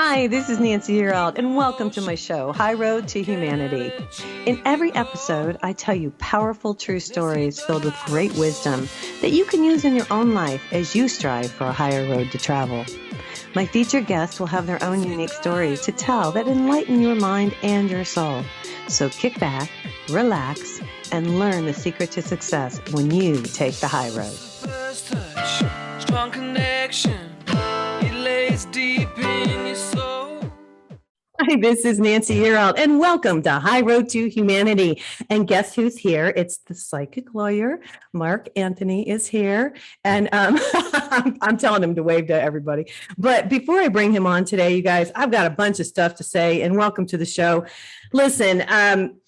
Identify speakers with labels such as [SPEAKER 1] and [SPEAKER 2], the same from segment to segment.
[SPEAKER 1] Hi, this is Nancy Yearout, and welcome to my show, High Road to Humanity. In every episode, I tell you powerful true stories filled with great wisdom that you can use in your own life as you strive for a higher road to travel. My featured guests will have their own unique stories to tell that enlighten your mind and your soul. So kick back, relax, and learn the secret to success when you take the high road.
[SPEAKER 2] First touch, strong connection, it lays deep in your soul.
[SPEAKER 1] Hi, this is Nancy Yearout, and welcome to High Road to Humanity. And guess who's here? It's the psychic lawyer. Mark Anthony is here, and I'm telling him to wave to everybody. But before I bring him on today, you guys, I've got a bunch of stuff to say, and welcome to the show. Listen,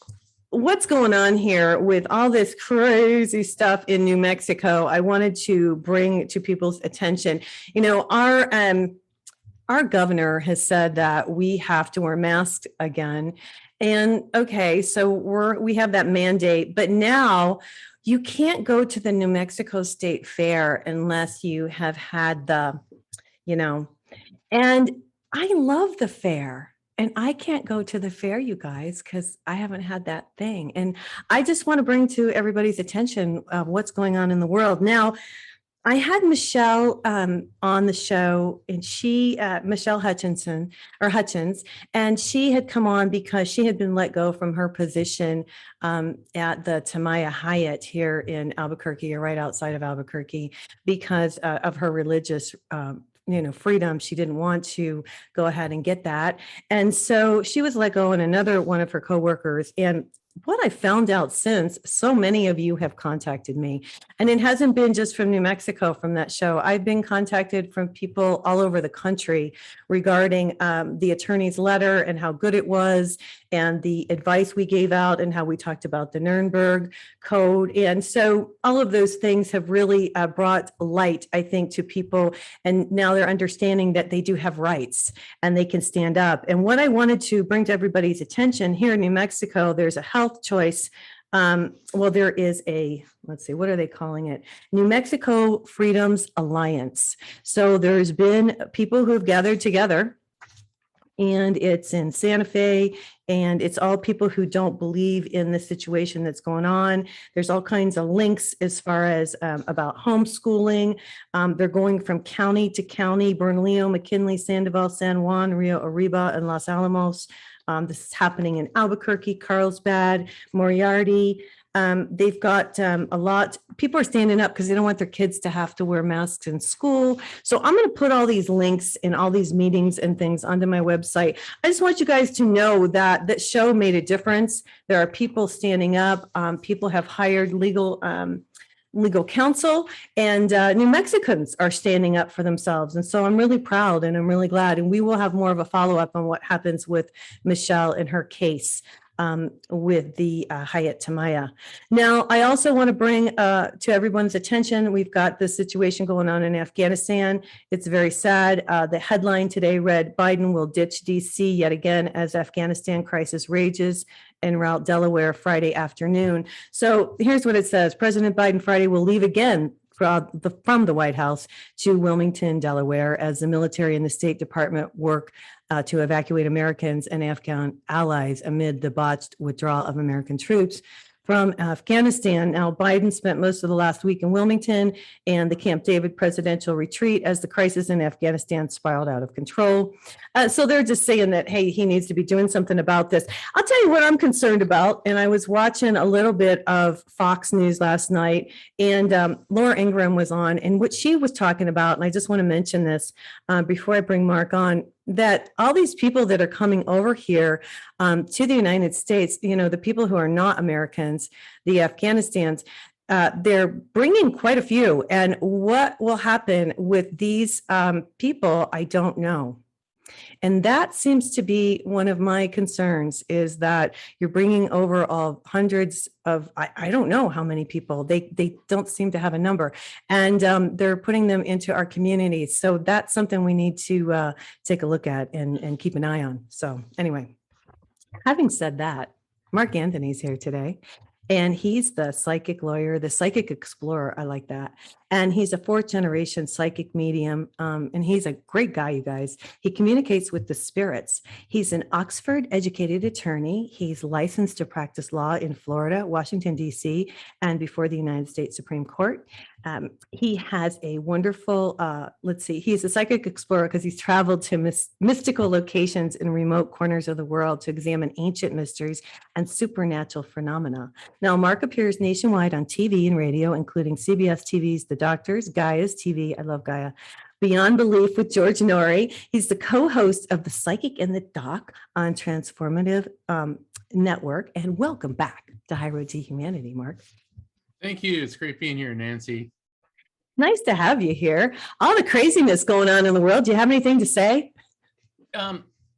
[SPEAKER 1] what's going on here with all this crazy stuff in New Mexico? I wanted to bring to people's attention. You know, our governor has said that we have to wear masks again. And okay, so we have that mandate, but now you can't go to the New Mexico State Fair unless you have had and I love the fair. And I can't go to the fair, you guys, because I haven't had that thing. And I just want to bring to everybody's attention what's going on in the world. Now, I had Michelle on the show, and Michelle Hutchins, and she had come on because she had been let go from her position at the Tamaya Hyatt here in Albuquerque, or right outside of Albuquerque, because of her religious freedom. She didn't want to go ahead and get that. And so she was let go, and another one of her coworkers. And what I found out since, so many of you have contacted me, and it hasn't been just from New Mexico from that show. I've been contacted from people all over the country regarding the attorney's letter and how good it was, and the advice we gave out, and how we talked about the Nuremberg Code. And so all of those things have really brought light, I think, to people. And now they're understanding that they do have rights and they can stand up. And what I wanted to bring to everybody's attention, here in New Mexico, there's a health choice. There is let's see, what are they calling it? New Mexico Freedoms Alliance. So there's been people who have gathered together, and it's in Santa Fe, and it's all people who don't believe in the situation that's going on. There's all kinds of links as far as about homeschooling. They're going from county to county: Bernalillo, McKinley, Sandoval, San Juan, Rio Arriba, and Los Alamos. This is happening in Albuquerque, Carlsbad, Moriarty. They've got a lot. People are standing up because they don't want their kids to have to wear masks in school. So I'm going to put all these links and all these meetings and things onto my website. I just want you guys to know that that show made a difference. There are people standing up. People have hired legal counsel, and New Mexicans are standing up for themselves. And so I'm really proud, and I'm really glad. And we will have more of a follow-up on what happens with Michelle and her case with the Hyatt Tamaya. Now, I also want to bring to everyone's attention, we've got this situation going on in Afghanistan. It's very sad. The headline today read, "Biden will ditch D.C. yet again as Afghanistan crisis rages en route Delaware Friday afternoon." So here's what it says. President Biden Friday will leave again from the White House to Wilmington, Delaware, as the military and the State Department work to evacuate Americans and Afghan allies amid the botched withdrawal of American troops from Afghanistan. Now, Biden spent most of the last week in Wilmington and the Camp David presidential retreat as the crisis in Afghanistan spiraled out of control. So they're just saying that, hey, he needs to be doing something about this. I'll tell you what I'm concerned about. And I was watching a little bit of Fox News last night, and Laura Ingraham was on, and what she was talking about, and I just want to mention this before I bring Mark on, that all these people that are coming over here to the United States, the people who are not Americans, the Afghanistans, they're bringing quite a few. And what will happen with these people, I don't know. And that seems to be one of my concerns, is that you're bringing over all hundreds of, I don't know how many people, they don't seem to have a number, and they're putting them into our communities. So that's something we need to take a look at and keep an eye on. So anyway, having said that, Mark Anthony's here today. And he's the psychic lawyer, the psychic explorer. I like that. And he's a fourth generation psychic medium. And he's a great guy, you guys. He communicates with the spirits. He's an Oxford educated attorney. He's licensed to practice law in Florida, Washington, D.C., and before the United States Supreme Court. He has a wonderful, he's a psychic explorer because he's traveled to mystical locations in remote corners of the world to examine ancient mysteries and supernatural phenomena. Now, Mark appears nationwide on TV and radio, including CBS TV's The Doctors, Gaia's TV, I love Gaia, Beyond Belief with George Norrie. He's the co-host of The Psychic and the Doc on Transformative Network. And welcome back to High Road to Humanity, Mark.
[SPEAKER 3] Thank you. It's great being here, Nancy.
[SPEAKER 1] Nice to have you here. All the craziness going on in the world. Do you have anything to say?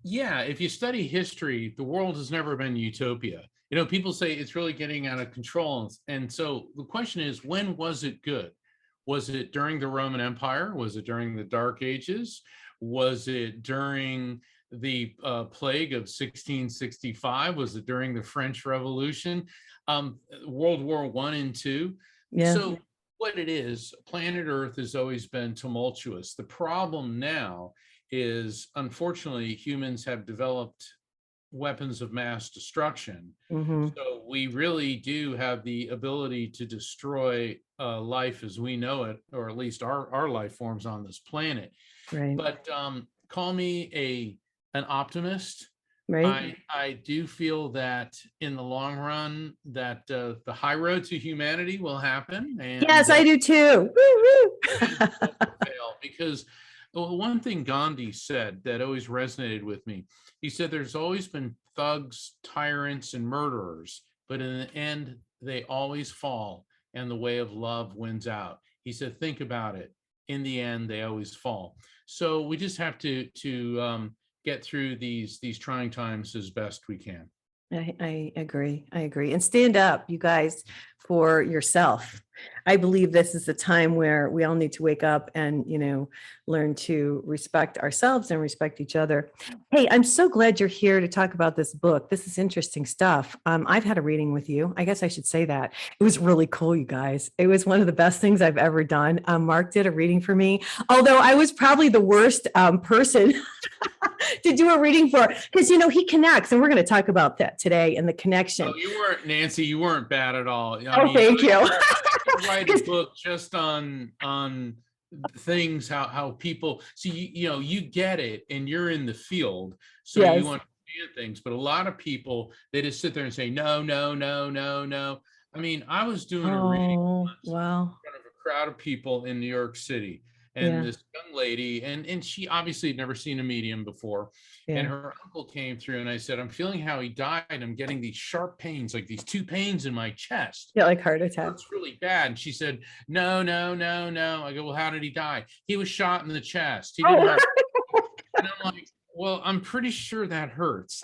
[SPEAKER 3] Yeah, if you study history, the world has never been utopia. You know, people say it's really getting out of control. And so the question is, when was it good? Was it during the Roman Empire? Was it during the Dark Ages? Was it during the plague of 1665? Was it during the French Revolution? World War I and II?
[SPEAKER 1] Yeah.
[SPEAKER 3] So what it is, planet Earth has always been tumultuous. The problem now is, unfortunately, humans have developed weapons of mass destruction.
[SPEAKER 1] Mm-hmm.
[SPEAKER 3] So we really do have the ability to destroy life as we know it, or at least our life forms on this planet.
[SPEAKER 1] Right.
[SPEAKER 3] But call me an optimist.
[SPEAKER 1] Right.
[SPEAKER 3] I do feel that in the long run that the high road to humanity will happen. And
[SPEAKER 1] yes, I do too.
[SPEAKER 3] Because one thing Gandhi said that always resonated with me, he said there's always been thugs, tyrants, and murderers, but in the end, they always fall and the way of love wins out. He said, think about it. In the end, they always fall. So we just have to get through these trying times as best we can.
[SPEAKER 1] I agree. I agree. And stand up, you guys, for yourself. I believe this is the time where we all need to wake up and, learn to respect ourselves and respect each other. Hey, I'm so glad you're here to talk about this book. This is interesting stuff. I've had a reading with you. I guess I should say that. It was really cool, you guys. It was one of the best things I've ever done. Mark did a reading for me, although I was probably the worst person to do a reading for, because, he connects, and we're going to talk about that today and the connection.
[SPEAKER 3] Oh, you weren't, Nancy, you weren't bad at all.
[SPEAKER 1] Thank you.
[SPEAKER 3] I could write a book just on things, how people see, you get it and you're in the field, so
[SPEAKER 1] yes.
[SPEAKER 3] You understand things, but a lot of people, they just sit there and say no. I mean, I was doing a reading once in front of a crowd of people in New York City, and this young lady, and she obviously had never seen a medium before, and her uncle came through, and I said, I'm feeling how he died. I'm getting these sharp pains, like these 2 pains in my chest.
[SPEAKER 1] Yeah, like heart attack.
[SPEAKER 3] It's really bad. And she said, no. I go, well, how did he die? He was shot in the chest. He didn't hurt. And I'm like, well, I'm pretty sure that hurts.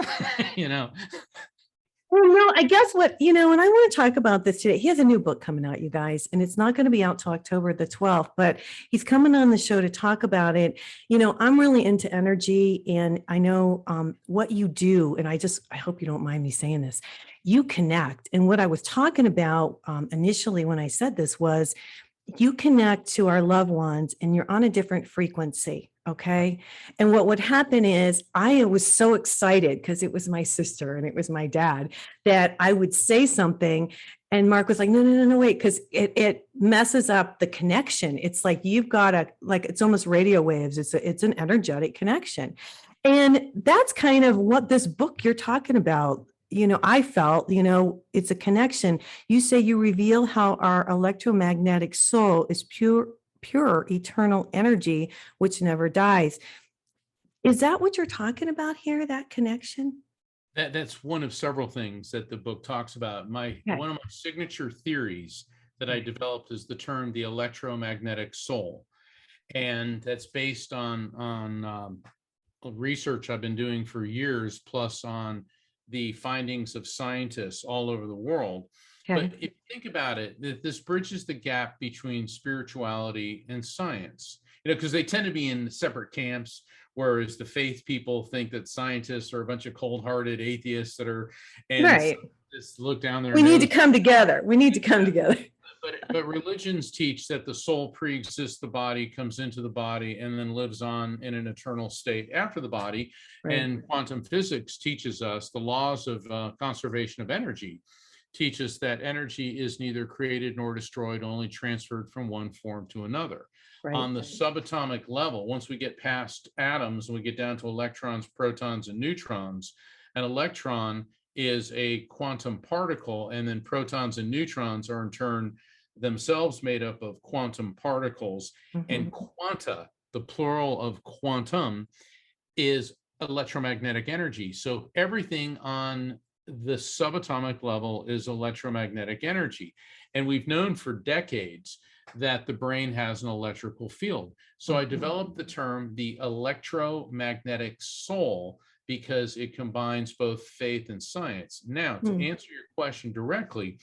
[SPEAKER 1] Well, no, I guess and I want to talk about this today. He has a new book coming out, you guys, and it's not going to be out till October the 12th, but he's coming on the show to talk about it. I'm really into energy, and I know what you do, and I hope you don't mind me saying this. You connect. And what I was talking about initially when I said this was, you connect to our loved ones and you're on a different frequency. Okay. And what would happen is, I was so excited because it was my sister and it was my dad, that I would say something and Mark was like, no, wait, because it messes up the connection. It's like, you've got it's almost radio waves. It's an energetic connection. And that's kind of what this book you're talking about, I felt, it's a connection. You say you reveal how our electromagnetic soul is pure eternal energy, which never dies. Is that what you're talking about here, that connection?
[SPEAKER 3] That's one of several things that the book talks about. One of my signature theories that I developed is the term the electromagnetic soul. And that's based on research I've been doing for years, plus on the findings of scientists all over the world.
[SPEAKER 1] Okay.
[SPEAKER 3] But if you think about it, this bridges the gap between spirituality and science, because they tend to be in separate camps. whereas the faith people think that scientists are a bunch of cold-hearted atheists that are, and
[SPEAKER 1] Right.
[SPEAKER 3] just look down their
[SPEAKER 1] We need to
[SPEAKER 3] nose.
[SPEAKER 1] come together. We need to come together.
[SPEAKER 3] But religions teach that the soul pre-exists the body, comes into the body, and then lives on in an eternal state after the body.
[SPEAKER 1] Right.
[SPEAKER 3] And quantum physics teaches us the laws of conservation of energy, teaches that energy is neither created nor destroyed, only transferred from one form to another.
[SPEAKER 1] Right.
[SPEAKER 3] On the subatomic level, once we get past atoms and we get down to electrons, protons, and neutrons, an electron is a quantum particle, and then protons and neutrons are in turn themselves made up of quantum particles. And quanta, the plural of quantum, is electromagnetic energy. So everything on the subatomic level is electromagnetic energy. And we've known for decades that the brain has an electrical field. So I developed the term the electromagnetic soul, because it combines both faith and science. Now, to answer your question directly,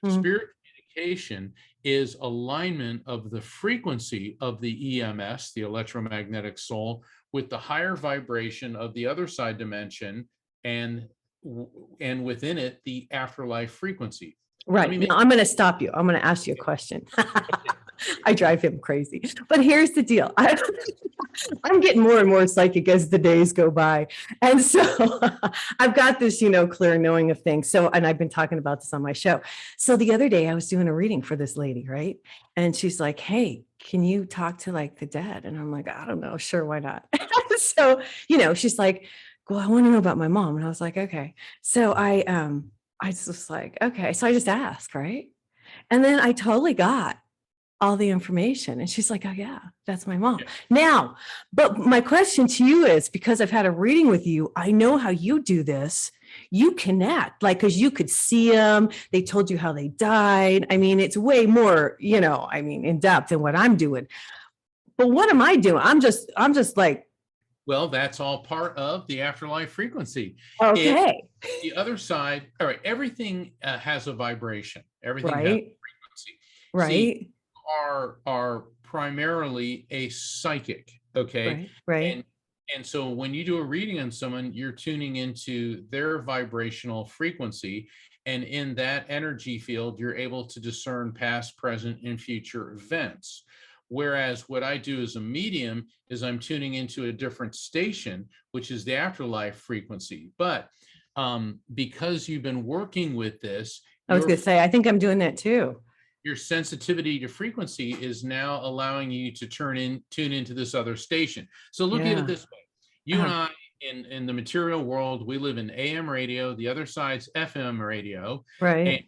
[SPEAKER 3] spirit communication is alignment of the frequency of the EMS, the electromagnetic soul, with the higher vibration of the other side dimension, and within it, the afterlife frequency.
[SPEAKER 1] Right. Now, I'm going to stop you. I'm going to ask you a question. I drive him crazy. But here's the deal. I'm getting more and more psychic as the days go by. And so I've got this, clear knowing of things. So, and I've been talking about this on my show. So the other day I was doing a reading for this lady, right? And she's like, hey, can you talk to like the dead? And I'm like, I don't know. Sure, why not? So, she's like, well, I want to know about my mom. And I was like, okay. So I just was like, okay. So I just asked, right? And then I totally got all the information. And she's like, oh yeah, that's my mom.
[SPEAKER 3] Yeah.
[SPEAKER 1] Now, but my question to you is, because I've had a reading with you, I know how you do this. You connect, like, because you could see them. They told you how they died. I mean, it's way more, in depth than what I'm doing. But what am I doing? I'm just like,
[SPEAKER 3] well, that's all part of the afterlife frequency.
[SPEAKER 1] okay.
[SPEAKER 3] The other side, all right, everything has a vibration. Everything has a frequency.
[SPEAKER 1] Right.
[SPEAKER 3] See, are primarily a psychic, okay?
[SPEAKER 1] Right.
[SPEAKER 3] And so when you do a reading on someone, you're tuning into their vibrational frequency, and in that energy field, you're able to discern past, present, and future events. Whereas what I do as a medium is I'm tuning into a different station, which is the afterlife frequency. But because you've been working with this,
[SPEAKER 1] I was going to say, I think I'm doing that too.
[SPEAKER 3] Your sensitivity to frequency is now allowing you to tune into this other station. So look at it this way. You and I, in the material world, we live in AM radio, the other side's FM radio.
[SPEAKER 1] Right.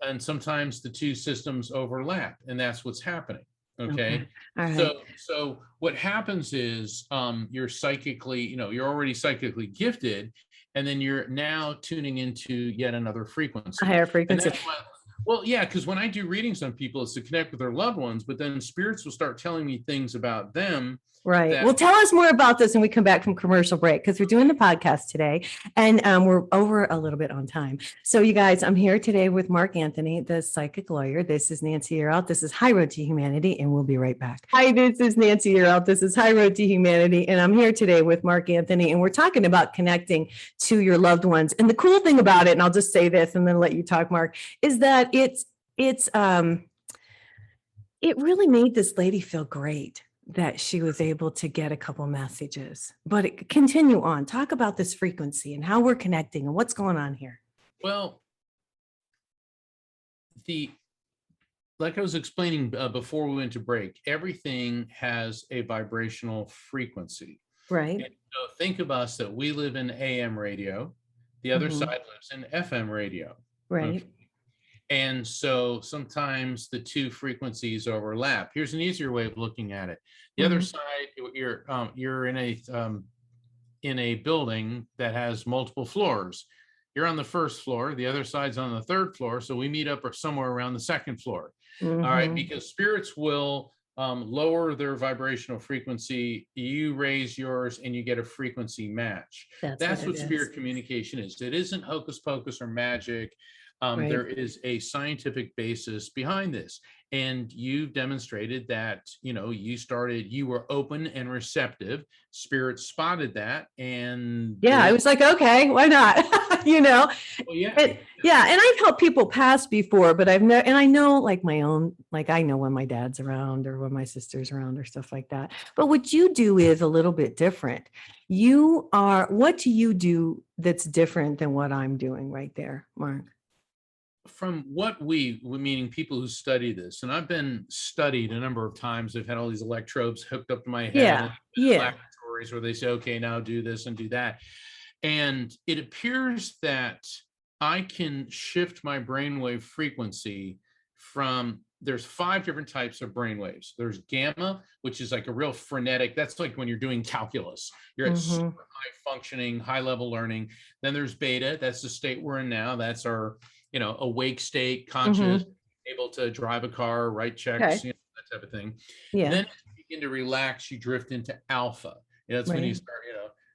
[SPEAKER 3] And sometimes the two systems overlap, and that's what's happening. Okay.
[SPEAKER 1] All right.
[SPEAKER 3] So what happens is you're psychically, you're already psychically gifted, and then you're now tuning into yet another frequency.
[SPEAKER 1] A higher frequency.
[SPEAKER 3] Well, yeah, because when I do readings on people, it's to connect with their loved ones, but then spirits will start telling me things about them.
[SPEAKER 1] Right. Well, tell us more about this when we come back from commercial break, because we're doing the podcast today and we're over a little bit on time. So you guys, I'm here today with Mark Anthony, the psychic lawyer. This is Nancy Yearout. This is High Road to Humanity, and we'll be right back. Hi, this is Nancy Yearout. This is High Road to Humanity, and I'm here today with Mark Anthony, and we're talking about connecting to your loved ones. And the cool thing about it, and I'll just say this and then let you talk, Mark, is that it really made this lady feel great that she was able to get a couple messages. But continue on. Talk about this frequency and how we're connecting and what's going on here.
[SPEAKER 3] Well, like I was explaining before we went to break, everything has a vibrational frequency.
[SPEAKER 1] Right.
[SPEAKER 3] And so think of us that we live in AM radio. The other side lives in FM radio.
[SPEAKER 1] Right.
[SPEAKER 3] Okay? And so sometimes the two frequencies overlap. Here's an easier way of looking at it. The other side, you're in a building that has multiple floors. You're on the first floor, the other side's on the third floor. So we meet up somewhere around the second floor. All right, because spirits will lower their vibrational frequency, you raise yours, and you get a frequency match. That's what spirit communication is. It isn't hocus pocus or magic. There is a scientific basis behind this. And you've demonstrated that, you were open and receptive. Spirit spotted that. And
[SPEAKER 1] Yeah, I was like, okay, why not?
[SPEAKER 3] well, yeah.
[SPEAKER 1] And yeah, and I've helped people pass before, but I've never, and I know like my own, like I know when my dad's around or when my sister's around or stuff like that. But what you do is a little bit different. What do you do that's different than what I'm doing right there, Mark?
[SPEAKER 3] From what meaning people who study this, and I've been studied a number of times. I've had all these electrodes hooked up to my head,
[SPEAKER 1] Yeah,
[SPEAKER 3] and
[SPEAKER 1] yeah.
[SPEAKER 3] laboratories where they say, okay, now do this and do that. And it appears that I can shift my brainwave frequency there's 5 different types of brainwaves. There's gamma, which is like a real frenetic, that's like when you're doing calculus. You're at super high functioning, high level learning. Then there's beta, that's the state we're in now. That's our awake state, conscious, able to drive a car, write checks,
[SPEAKER 1] Okay.
[SPEAKER 3] that type of thing.
[SPEAKER 1] Yeah.
[SPEAKER 3] Then as you begin to relax, you drift into alpha. That's when you
[SPEAKER 1] Right.
[SPEAKER 3] start,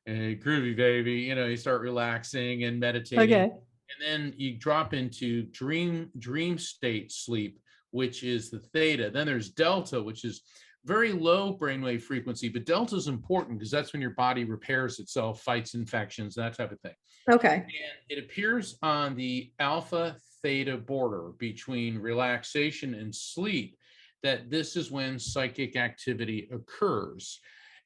[SPEAKER 3] groovy baby, you start relaxing and meditating.
[SPEAKER 1] Okay.
[SPEAKER 3] And then you drop into dream state sleep, which is the theta. Then there's delta, which is very low brainwave frequency, but delta is important because that's when your body repairs itself, fights infections, that type of thing.
[SPEAKER 1] Okay.
[SPEAKER 3] And it appears on the alpha theta border between relaxation and sleep, that this is when psychic activity occurs.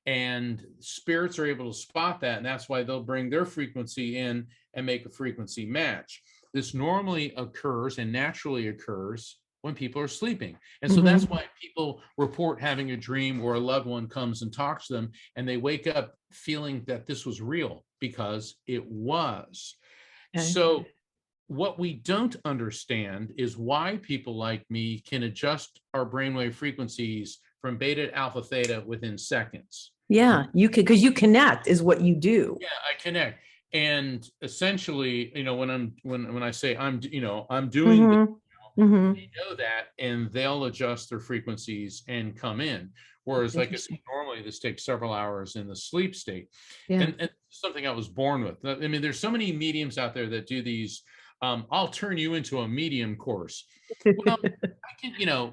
[SPEAKER 3] And spirits are able to spot that. And that's why they'll bring their frequency in and make a frequency match. This normally occurs and naturally occurs when people are sleeping. And so that's why people report having a dream where a loved one comes and talks to them and they wake up feeling that this was real, because it was.
[SPEAKER 1] Okay.
[SPEAKER 3] So what we don't understand is why people like me can adjust our brainwave frequencies from beta to alpha theta within seconds.
[SPEAKER 1] Yeah, you could, because you connect is what you do.
[SPEAKER 3] Yeah, I connect. And essentially, when I say I'm doing this, they know that, and they'll adjust their frequencies and come in. Whereas, like I said, normally this takes several hours in the sleep state.
[SPEAKER 1] Yeah.
[SPEAKER 3] And something I was born with. I mean, there's so many mediums out there that do these. I'll turn you into a medium course. Well,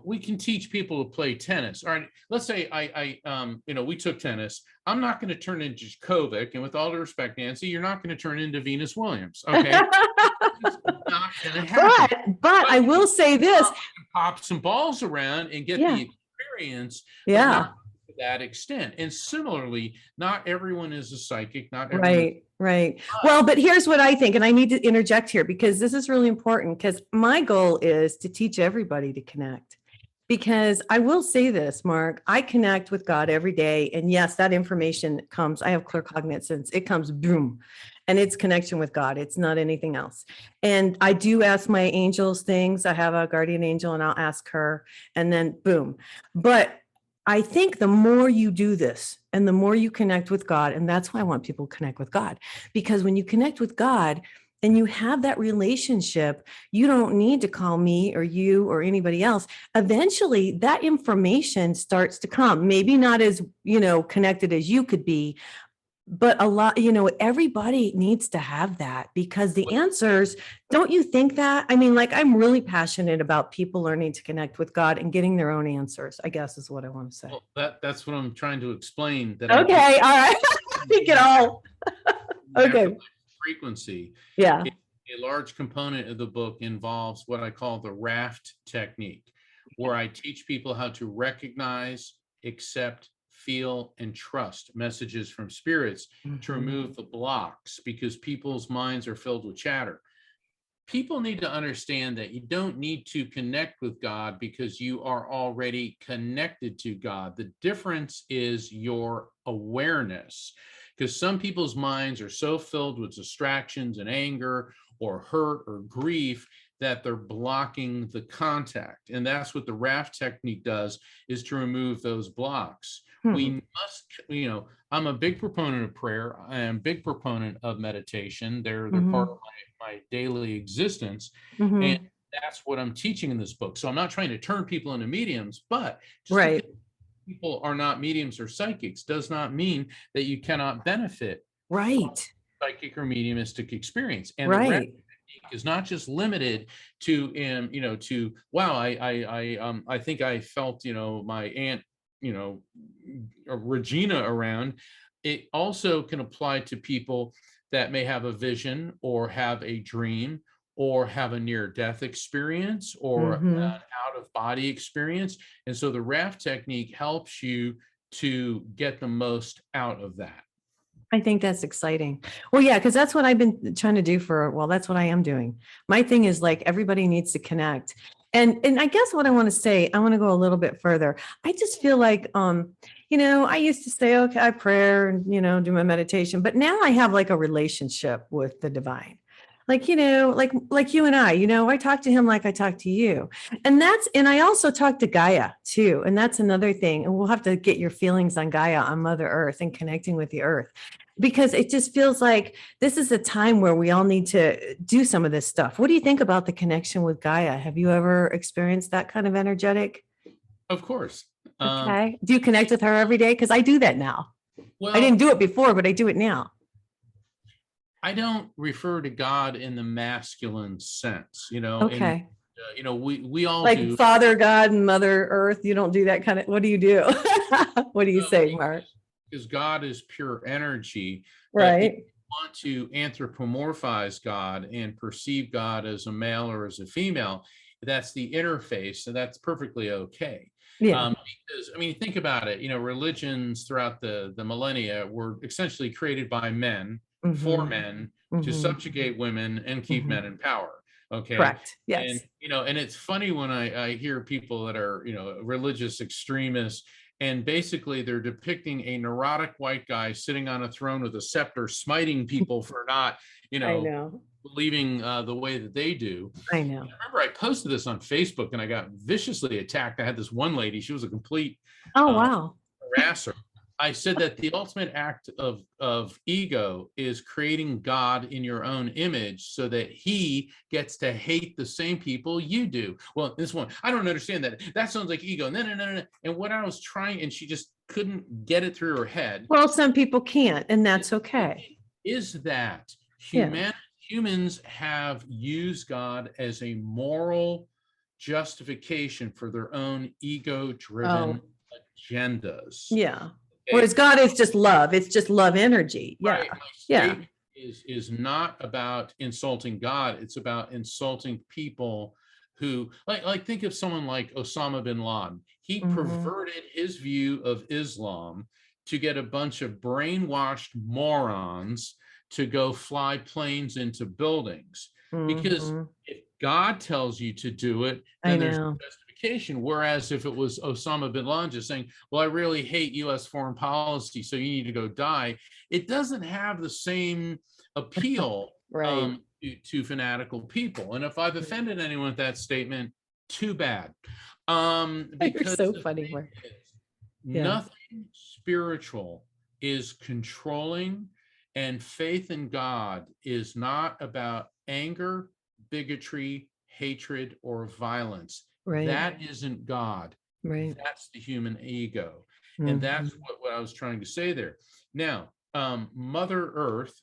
[SPEAKER 3] we can teach people to play tennis. All right, let's say we took tennis. I'm not going to turn into Djokovic, and with all due respect, Nancy, you're not going to turn into Venus Williams. Okay, it's not going to happen.
[SPEAKER 1] But I will say this:
[SPEAKER 3] pop some balls around and get the experience.
[SPEAKER 1] Yeah.
[SPEAKER 3] To that extent. And similarly, not everyone is a psychic. Not everyone.
[SPEAKER 1] Right. Well, but here's what I think, and I need to interject here because this is really important, because my goal is to teach everybody to connect. Because I will say this, Mark, I connect with God every day. And yes, that information comes, I have claircognizance, it comes boom, and it's connection with God. It's not anything else. And I do ask my angels things. I have a guardian angel and I'll ask her, and then boom. But I think the more you do this and the more you connect with God, and that's why I want people to connect with God, because when you connect with God and you have that relationship, you don't need to call me or you or anybody else. Eventually that information starts to come, maybe not as, connected as you could be, but a lot, everybody needs to have that, because the answers, don't you think that? I mean, like, I'm really passionate about people learning to connect with God and getting their own answers, I guess is what I want to say.
[SPEAKER 3] Well, that's what I'm trying to explain.
[SPEAKER 1] Okay. All right. I think it all. Okay.
[SPEAKER 3] Frequency.
[SPEAKER 1] Yeah.
[SPEAKER 3] A large component of the book involves what I call the raft technique, where I teach people how to recognize, accept, feel, and trust messages from spirits to remove the blocks, because people's minds are filled with chatter. People need to understand that you don't need to connect with God because you are already connected to God. The difference is your awareness, because some people's minds are so filled with distractions and anger or hurt or grief that they're blocking the contact. And that's what the raft technique does, is to remove those blocks. We must, I'm a big proponent of prayer. I am a big proponent of meditation. They're part of my daily existence. And that's what I'm teaching in this book. So I'm not trying to turn people into mediums, but just because people are not mediums or psychics does not mean that you cannot benefit from psychic or mediumistic experience. And the is not just limited to, to, wow, I think I felt, my aunt, Regina around. It also can apply to people that may have a vision or have a dream or have a near-death experience or an
[SPEAKER 1] Mm-hmm.
[SPEAKER 3] out-of-body experience. And so the raft technique helps you to get the most out of that.
[SPEAKER 1] I think that's exciting. Well, yeah, because that's what I've been trying to do that's what I am doing. My thing is like everybody needs to connect. And I guess what I want to say, I want to go a little bit further. I just feel like I used to say, okay, I pray and do my meditation, but now I have like a relationship with the divine. Like, like you and I talk to him like I talk to you. And I also talk to Gaia too. And that's another thing. And we'll have to get your feelings on Gaia, on Mother Earth, and connecting with the earth, because it just feels like this is a time where we all need to do some of this stuff. What do you think about the connection with Gaia? Have you ever experienced that kind of energetic?
[SPEAKER 3] Of course.
[SPEAKER 1] Okay. Do you connect with her every day? Because I do that now.
[SPEAKER 3] Well,
[SPEAKER 1] I didn't do it before, but I do it now.
[SPEAKER 3] I don't refer to God in the masculine sense,
[SPEAKER 1] Okay.
[SPEAKER 3] we all
[SPEAKER 1] Like
[SPEAKER 3] do.
[SPEAKER 1] Father God and Mother Earth, you don't do that kind of, what do you do? What do you say, Mark?
[SPEAKER 3] Because God is pure energy.
[SPEAKER 1] Right.
[SPEAKER 3] If you want to anthropomorphize God and perceive God as a male or as a female, that's the interface, so that's perfectly okay.
[SPEAKER 1] Yeah.
[SPEAKER 3] Because think about it. Religions throughout the millennia were essentially created by men for
[SPEAKER 1] Mhm.
[SPEAKER 3] men to
[SPEAKER 1] Mhm.
[SPEAKER 3] subjugate women and keep
[SPEAKER 1] Mhm.
[SPEAKER 3] men in power. Okay.
[SPEAKER 1] Correct. Yes.
[SPEAKER 3] And it's funny when I hear people that are religious extremists, and basically they're depicting a neurotic white guy sitting on a throne with a scepter, smiting people for not
[SPEAKER 1] I know.
[SPEAKER 3] believing the way that they do.
[SPEAKER 1] I know.
[SPEAKER 3] I remember I posted this on Facebook and I got viciously attacked. I had this one lady, she was a complete
[SPEAKER 1] Oh, wow.
[SPEAKER 3] harasser. I said that the ultimate act of ego is creating God in your own image so that he gets to hate the same people you do. Well, this one, I don't understand that. That sounds like ego. No. And what I was trying, and she just couldn't get it through her head.
[SPEAKER 1] Well, some people can't, and that's okay.
[SPEAKER 3] Is that
[SPEAKER 1] Yeah.
[SPEAKER 3] humans have used God as a moral justification for their own ego-driven agendas.
[SPEAKER 1] Yeah.
[SPEAKER 3] Okay?
[SPEAKER 1] Whereas God is just love. It's just love energy. Yeah.
[SPEAKER 3] Right. My
[SPEAKER 1] Yeah.
[SPEAKER 3] statement is not about insulting God. It's about insulting people who like think of someone like Osama bin Laden. He
[SPEAKER 1] Mhm.
[SPEAKER 3] perverted his view of Islam to get a bunch of brainwashed morons to go fly planes into buildings. Because
[SPEAKER 1] Mhm.
[SPEAKER 3] if God tells you to do it,
[SPEAKER 1] I
[SPEAKER 3] then there's
[SPEAKER 1] know.
[SPEAKER 3] justification. Whereas if it was Osama bin Laden just saying, well, I really hate US foreign policy, so you need to go die, it doesn't have the same appeal
[SPEAKER 1] Right.
[SPEAKER 3] to fanatical people. And if I've offended anyone with that statement, too bad.
[SPEAKER 1] You're
[SPEAKER 3] Because
[SPEAKER 1] so
[SPEAKER 3] the
[SPEAKER 1] funny,
[SPEAKER 3] thing
[SPEAKER 1] Mark.
[SPEAKER 3] is,
[SPEAKER 1] Yeah.
[SPEAKER 3] nothing spiritual is controlling, and faith in God is not about anger, bigotry, hatred, or violence.
[SPEAKER 1] Right.
[SPEAKER 3] That isn't God.
[SPEAKER 1] Right.
[SPEAKER 3] That's the human ego. And that's
[SPEAKER 1] Mhm.
[SPEAKER 3] what I was trying to say there. Now, Mother Earth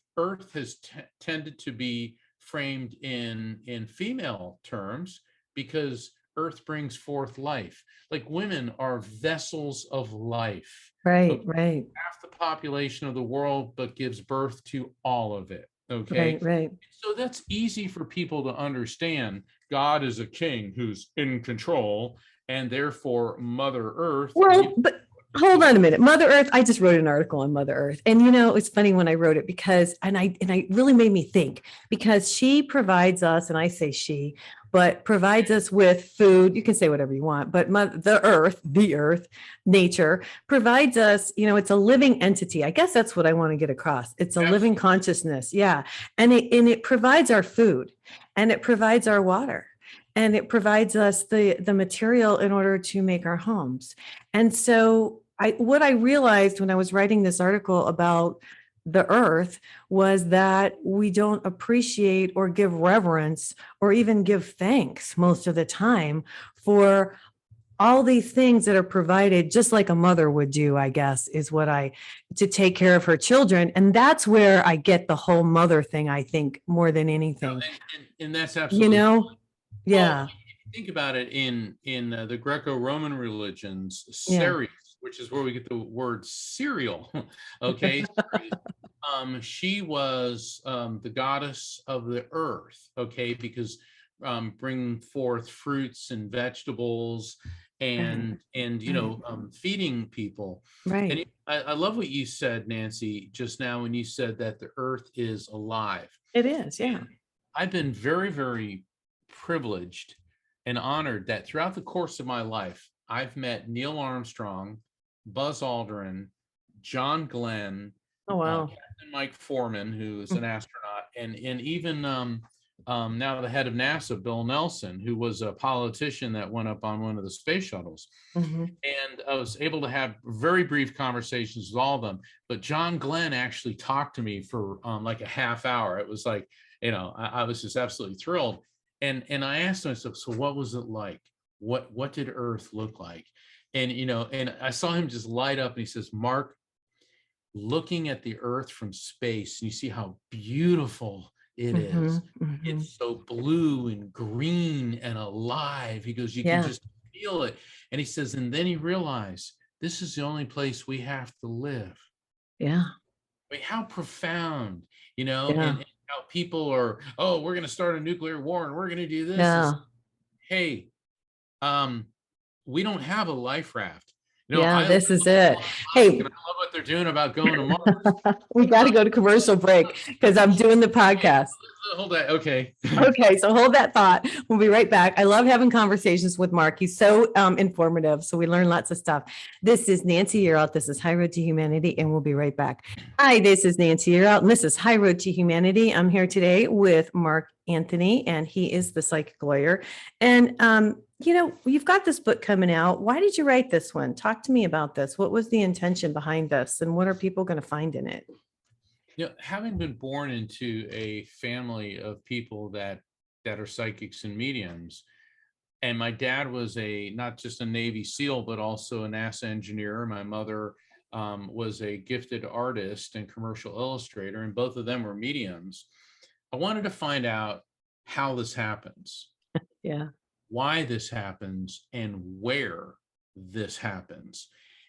[SPEAKER 3] has tended to be framed in female terms because Earth brings forth life. Like women are vessels of life.
[SPEAKER 1] Right.
[SPEAKER 3] Okay?
[SPEAKER 1] Right.
[SPEAKER 3] Half the population of the world, but gives birth to all of it. Okay.
[SPEAKER 1] Right. Right.
[SPEAKER 3] So that's easy for people to understand. God is a king who's in control, and therefore Mother Earth.
[SPEAKER 1] Well, but hold on a minute. Mother Earth, I just wrote an article on Mother Earth. And it's funny when I wrote it because I really made me think, because she provides us, and I say she, but provides us with food. You can say whatever you want, but the earth, nature provides us, it's a living entity. I guess that's what I want to get across. It's a living consciousness. Yeah. And it provides our food, and it provides our water, and it provides us the material in order to make our homes. And so what I realized when I was writing this article about the earth was that we don't appreciate or give reverence or even give thanks most of the time for all these things that are provided just like a mother would do, I guess, is to take care of her children. And that's where I get the whole mother thing, I think, more than
[SPEAKER 3] No,
[SPEAKER 1] anything,
[SPEAKER 3] and that's
[SPEAKER 1] you
[SPEAKER 3] absolutely true.
[SPEAKER 1] know?
[SPEAKER 3] Well,
[SPEAKER 1] Yeah.
[SPEAKER 3] think about it in the Greco-Roman religions,
[SPEAKER 1] Yeah.
[SPEAKER 3] Ceres, which is where we get the word cereal. Okay, Ceres, she was the goddess of the earth. Okay, because bringing forth fruits and vegetables and feeding people. And
[SPEAKER 1] Right.
[SPEAKER 3] I love what you said, Nancy, just now when you said that the earth is alive.
[SPEAKER 1] It is. Yeah.
[SPEAKER 3] I've been very, very privileged and honored that throughout the course of my life, I've met Neil Armstrong, Buzz Aldrin, John Glenn,
[SPEAKER 1] Oh, wow.
[SPEAKER 3] Captain Mike Foreman, who is an astronaut, and even now the head of NASA, Bill Nelson, who was a politician that went up on one of the space shuttles.
[SPEAKER 1] Mm-hmm.
[SPEAKER 3] And I was able to have very brief conversations with all of them. But John Glenn actually talked to me for like a half hour. It was like, I was just absolutely thrilled. And I asked myself, so what was it like? What did Earth look like? And and I saw him just light up, and he says, Mark, looking at the Earth from space, and you see how beautiful it is. It's so blue and green and alive. He goes, you can just feel it. And he says, and then he realized this is the only place we have to live.
[SPEAKER 1] Yeah.
[SPEAKER 3] I mean, how profound,
[SPEAKER 1] Yeah.
[SPEAKER 3] and how people are, oh, we're going to start a nuclear war and we're going to do this.
[SPEAKER 1] Yeah.
[SPEAKER 3] Hey, we don't have a life raft.
[SPEAKER 1] Yeah, this is it. Hey,
[SPEAKER 3] I love what they're doing about going to Mars.
[SPEAKER 1] we got to go to commercial break because I'm doing the podcast.
[SPEAKER 3] Hold that. Okay.
[SPEAKER 1] Okay, so hold that thought. We'll be right back. I love having conversations with Mark. He's so informative, so we learn lots of stuff. This is Nancy Yearout. This is High Road to Humanity, and we'll be right back. Hi, this is Nancy Yearout, and this is High Road to Humanity. I'm here today with Mark Anthony, and he is the psychic lawyer. And you've got this book coming out. Why did you write this one? Talk to me about this. What was the intention behind this, and what are people going to find in it?
[SPEAKER 3] Having been born into a family of people that are psychics and mediums, and my dad was not just a Navy SEAL, but also a NASA engineer. My mother was a gifted artist and commercial illustrator, and both of them were mediums. I wanted to find out how this happens.
[SPEAKER 1] Yeah.
[SPEAKER 3] Why this happens and where this happens.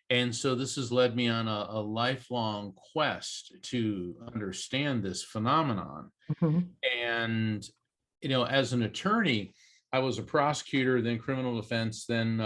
[SPEAKER 3] And so this has led me on a lifelong quest to understand this phenomenon.
[SPEAKER 1] Mm-hmm.
[SPEAKER 3] And, as an attorney, I was a prosecutor, then criminal defense, then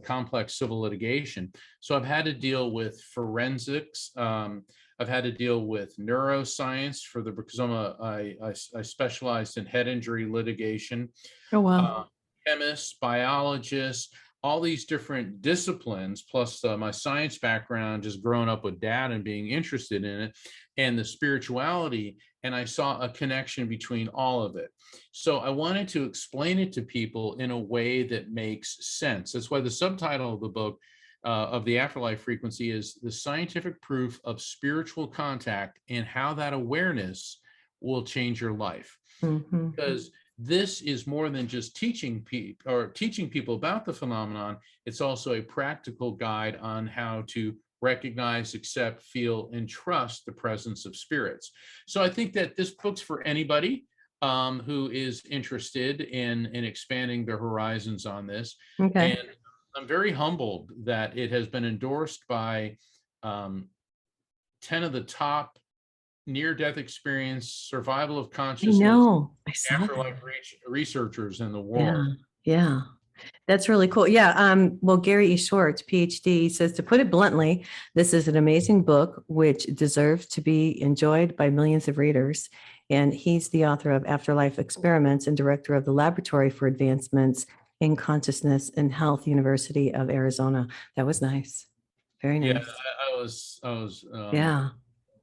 [SPEAKER 3] complex civil litigation. So I've had to deal with forensics. I've had to deal with neuroscience because I specialized in head injury litigation.
[SPEAKER 1] Oh, wow.
[SPEAKER 3] Chemists, biologists, all these different disciplines, plus my science background, just growing up with dad and being interested in it, and the spirituality. And I saw a connection between all of it. So I wanted to explain it to people in a way that makes sense. That's why the subtitle of the book, of the Afterlife Frequency, is The Scientific Proof of Spiritual Contact and How That Awareness Will Change Your Life.
[SPEAKER 1] Mm-hmm.
[SPEAKER 3] Because this is more than just teaching people about the phenomenon. It's also a practical guide on how to recognize, accept, feel, and trust the presence of spirits. So I think that this book's for anybody who is interested in expanding their horizons on this.
[SPEAKER 1] Okay.
[SPEAKER 3] And I'm very humbled that it has been endorsed by 10 of the top near-death experience, survival of consciousness,
[SPEAKER 1] I saw
[SPEAKER 3] afterlife researchers in the world.
[SPEAKER 1] Yeah. That's really cool. Yeah. Well, Gary E. Schwartz, PhD, says, to put it bluntly, this is an amazing book which deserves to be enjoyed by millions of readers. And he's the author of Afterlife Experiments and director of the Laboratory for Advancements in Consciousness and Health, University of Arizona. That was nice. Very nice.
[SPEAKER 3] Yeah, I was.
[SPEAKER 1] Yeah.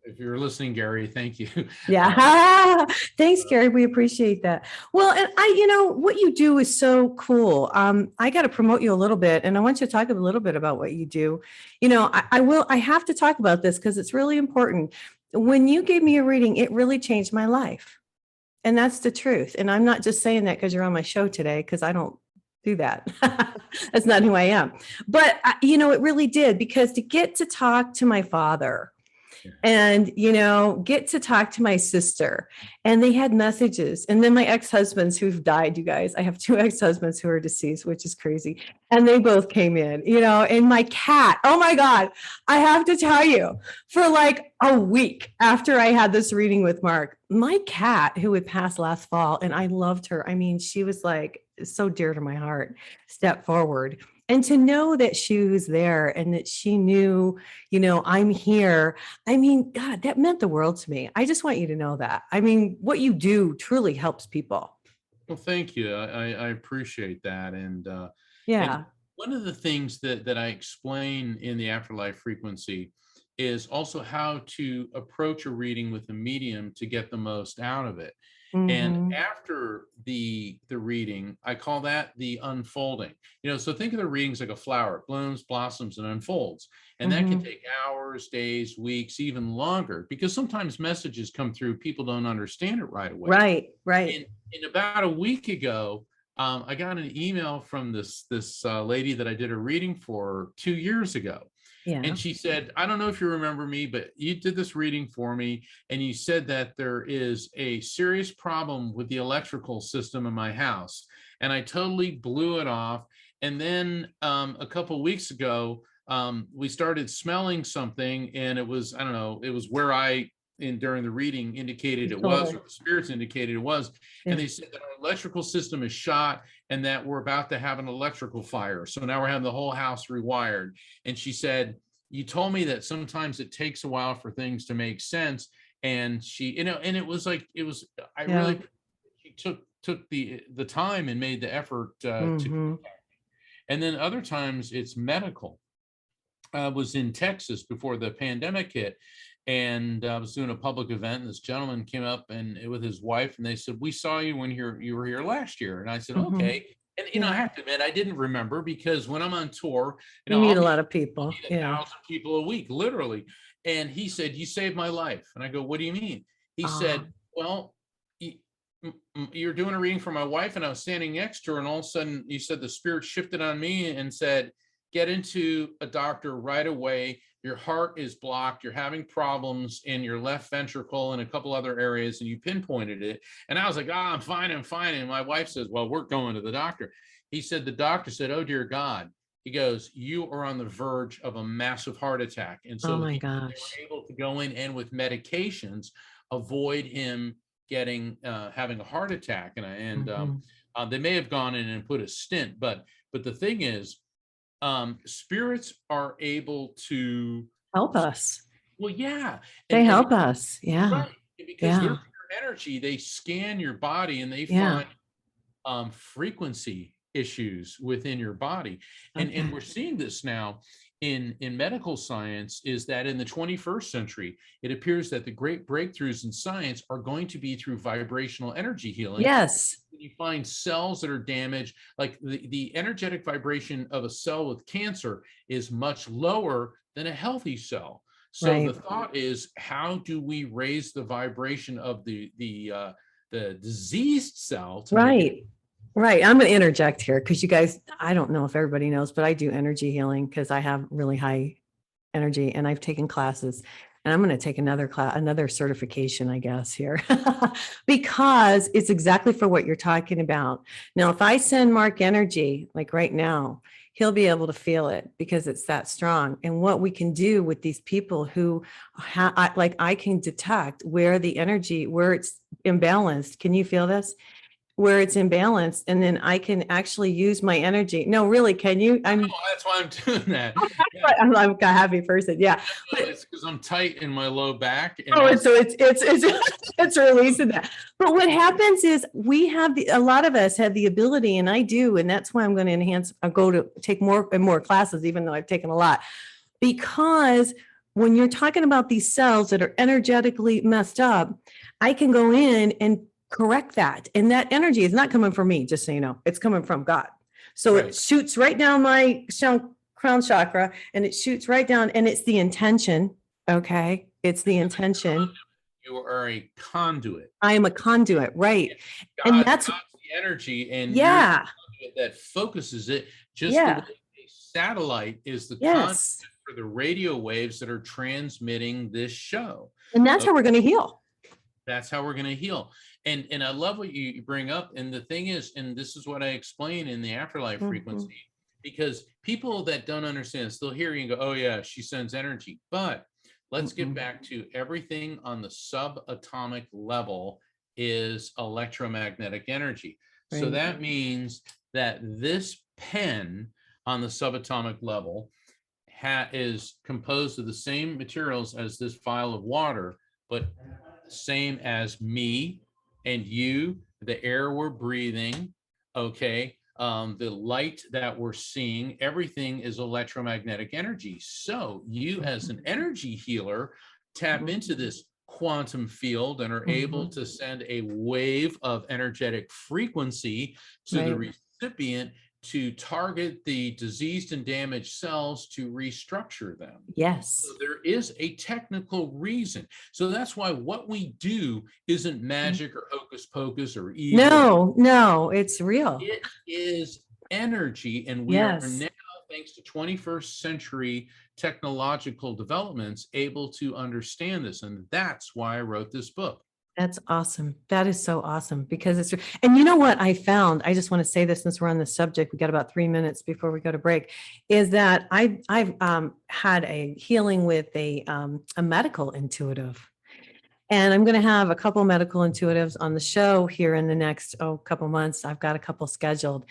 [SPEAKER 3] If you're listening, Gary, thank you.
[SPEAKER 1] Yeah. Thanks, Gary. We appreciate that. Well, and what you do is so cool. I got to promote you a little bit, and I want you to talk a little bit about what you do. I have to talk about this because it's really important. When you gave me a reading, it really changed my life. And that's the truth. And I'm not just saying that because you're on my show today, because I don't do that. That's not who I am. But, it really did, because to get to talk to my father and, get to talk to my sister, and they had messages. And then my ex-husbands who've died, you guys, I have two ex-husbands who are deceased, which is crazy. And they both came in, and my cat, oh my God, I have to tell you, for like a week after I had this reading with Mark, my cat, who had passed last fall, and I loved her. I mean, she was like so dear to my heart, stepped forward. And to know that she was there and that she knew, I'm here. I mean, God, that meant the world to me. I just want you to know that. I mean, what you do truly helps people.
[SPEAKER 3] Well, thank you. I appreciate that. And
[SPEAKER 1] Yeah.
[SPEAKER 3] one of the things that I explain in the Afterlife Frequency is also how to approach a reading with a medium to get the most out of it. And
[SPEAKER 1] Mhm.
[SPEAKER 3] after the reading, I call that the unfolding. So think of the readings like a flower. It blooms, blossoms, and unfolds. And that can
[SPEAKER 1] Mhm.
[SPEAKER 3] take hours, days, weeks, even longer, because sometimes messages come through, people don't understand it right away.
[SPEAKER 1] Right, right.
[SPEAKER 3] In about a week ago, I got an email from this lady that I did a reading for 2 years ago.
[SPEAKER 1] Yeah.
[SPEAKER 3] And she said, I don't know if you remember me, but you did this reading for me. And you said that there is a serious problem with the electrical system in my house. And I totally blew it off. And then a couple of weeks ago, we started smelling something. And it was, I don't know, it was where during the reading indicated
[SPEAKER 1] You
[SPEAKER 3] it
[SPEAKER 1] told
[SPEAKER 3] was,
[SPEAKER 1] her.
[SPEAKER 3] or the spirits indicated it was. And
[SPEAKER 1] Yeah.
[SPEAKER 3] they said that our electrical system is shot and that we're about to have an electrical fire. So now we're having the whole house rewired. And she said, you told me that sometimes it takes a while for things to make sense. And she, and it was like, I
[SPEAKER 1] Yeah.
[SPEAKER 3] really, she took the time and made the effort to,
[SPEAKER 1] Mhm.
[SPEAKER 3] and then other times it's medical. I was in Texas before the pandemic hit, and I was doing a public event. And this gentleman came up and with his wife, and they said, "We saw you when you were here last year." And I said,
[SPEAKER 1] Mhm.
[SPEAKER 3] "Okay." And
[SPEAKER 1] Yeah.
[SPEAKER 3] I have to admit, I didn't remember, because when I'm on tour,
[SPEAKER 1] You meet
[SPEAKER 3] I'll
[SPEAKER 1] a
[SPEAKER 3] meet
[SPEAKER 1] lot of people.
[SPEAKER 3] 1,000 people a week, literally. And he said, "You saved my life." And I go, "What do you mean?" He
[SPEAKER 1] Ah,
[SPEAKER 3] said, "Well, you're doing a reading for my wife, and I was standing next to her, and all of a sudden, you said the spirit shifted on me and said, 'Get into a doctor right away. Your heart is blocked. You're having problems in your left ventricle and a couple other areas,' and you pinpointed it." And I was like, I'm fine, I'm fine. And my wife says, "Well, we're going to the doctor." He said, the doctor said, "Oh, dear God." He goes, "You are on the verge of a massive heart attack." And
[SPEAKER 1] oh
[SPEAKER 3] so
[SPEAKER 1] my
[SPEAKER 3] they
[SPEAKER 1] gosh.
[SPEAKER 3] were able to go in and with medications avoid him having a heart attack.
[SPEAKER 1] Mhm.
[SPEAKER 3] They may have gone in and put a stent, but the thing is, spirits are able to,
[SPEAKER 1] Help us.
[SPEAKER 3] well, yeah,
[SPEAKER 1] They
[SPEAKER 3] and
[SPEAKER 1] help us. Yeah.
[SPEAKER 3] right, because they're
[SPEAKER 1] Yeah.
[SPEAKER 3] pure energy. They scan your body and they
[SPEAKER 1] Yeah.
[SPEAKER 3] find frequency issues within your body. And
[SPEAKER 1] Okay.
[SPEAKER 3] we're seeing this now in medical science, is that in the 21st century, it appears that the great breakthroughs in science are going to be through vibrational energy healing.
[SPEAKER 1] Yes.
[SPEAKER 3] You find cells that are damaged, like the energetic vibration of a cell with cancer is much lower than a healthy cell. So the
[SPEAKER 1] Right.
[SPEAKER 3] thought is, how do we raise the vibration of the diseased cell to make it?
[SPEAKER 1] Right. Right. I'm going to interject here because you guys, I don't know if everybody knows, but I do energy healing because I have really high energy and I've taken classes, and I'm going to take another class, another certification, I guess, here because it's exactly for what you're talking about. Now, if I send Mark energy, like right now, he'll be able to feel it because it's that strong. And what we can do with these people who like I can detect where the energy, where it's imbalanced. Can you feel this? Where it's imbalanced, and then I can actually use my energy. No, really, can you?
[SPEAKER 3] Oh, that's why I'm doing that. Yeah,
[SPEAKER 1] I'm a happy person. Yeah.
[SPEAKER 3] well,
[SPEAKER 1] But
[SPEAKER 3] it's because I'm tight in my low back, and
[SPEAKER 1] oh, and
[SPEAKER 3] also
[SPEAKER 1] so it's it's releasing that. But what happens is we have a lot of us have the ability, and I do, and that's why I'm going to enhance. I go to take more and more classes, even though I've taken a lot, because when you're talking about these cells that are energetically messed up, I can go in and correct that, and that energy is not coming from me. Just so you know, it's coming from God. So it
[SPEAKER 3] right.
[SPEAKER 1] shoots right down my crown chakra, and it shoots right down, and it's the intention. Okay. It's the intention.
[SPEAKER 3] You are a conduit.
[SPEAKER 1] I am a conduit, right? And
[SPEAKER 3] God's
[SPEAKER 1] that's,
[SPEAKER 3] the energy, and you're the
[SPEAKER 1] yeah,
[SPEAKER 3] that focuses it, just the way
[SPEAKER 1] Yeah.
[SPEAKER 3] a satellite is the conduit
[SPEAKER 1] Yes.
[SPEAKER 3] for the radio waves that are transmitting this show.
[SPEAKER 1] And that's how we're going to heal.
[SPEAKER 3] That's how we're going to heal. And I love what you bring up. And the thing is, and this is what I explain in the Afterlife Frequency, because people that don't understand still hear you and go, oh yeah, she sends energy. But let's get back to everything on the subatomic level is electromagnetic energy. So
[SPEAKER 1] Right.
[SPEAKER 3] that means that this pen on the subatomic level is composed of the same materials as this vial of water, but same as me and you, the air we're breathing, okay, the light that we're seeing, everything is electromagnetic energy. So you, as an energy healer, tap into this quantum field and are able to send a wave of energetic frequency to the recipient to target the diseased and damaged cells to restructure them.
[SPEAKER 1] Yes.
[SPEAKER 3] So there is a technical reason. So that's why what we do isn't magic or hocus pocus or evil.
[SPEAKER 1] No, it's real.
[SPEAKER 3] It is energy. And we are now, thanks to 21st century technological developments, able to understand this. And that's why I wrote this book.
[SPEAKER 1] That's awesome. That is so awesome because it's, and you know what I found, I just want to say this since we're on the subject, we got about 3 minutes before we go to break, is that I've had a healing with a medical intuitive. And I'm going to have a couple medical intuitives on the show here in the next couple months. I've got a couple scheduled.